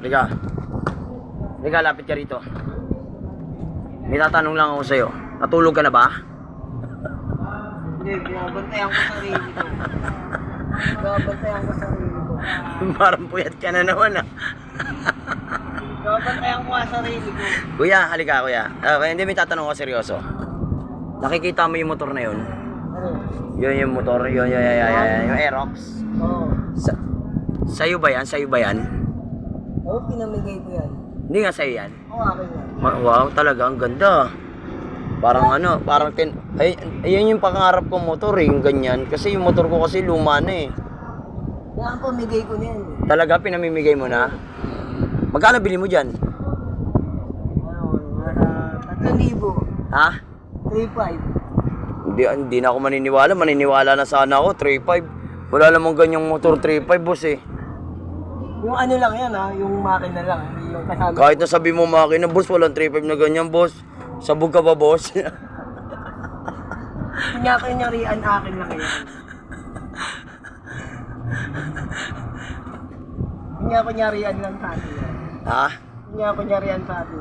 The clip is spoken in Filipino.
Liga. Liga, lapit ka rito. May tatanong lang ako sa'yo. Natulog ka na ba? Hindi, binabantayan ko sarili ko. Binabantayan ko sarili ko. Parang puyat ka na naman ah. Binabantayan ko ang sarili ko. Kuya, halika kuya. Hindi, may tatanong ko seryoso. Nakikita mo yung motor na yun? Ano? Yun yung motor, yun, yung Aerox. Oo. Sa'yo ba yan? Sa'yo ba yan? Oo, pinamigay ko yan. Hindi nga sa'yo yan. Oo, akin yan. Wow, talaga, ang ganda. Parang ano, parang ayun yung pangarap kong motor eh, yung ganyan. Kasi yung motor ko kasi luma na eh. Kaya ang pamigay ko niyan. Talaga, pinamimigay mo na? Magkano bili mo dyan? Ano, 3,000. Ha? 3,500. Hindi na ako maniniwala. Maniniwala na sana ako, 3.5. Wala namang ganyang motor 3.5, boss eh. Yung ano lang yan ha, yung makina lang, hindi yung kasama. Kahit na sabi mo makina, boss, walang 3.5 na ganyan, boss. Sabog ka ba, boss? Kunyari-kunyarian akin lang yan. Kunyari-kunyarian lang sa atin yan. Ha? Kunyari-kunyarian sa atin.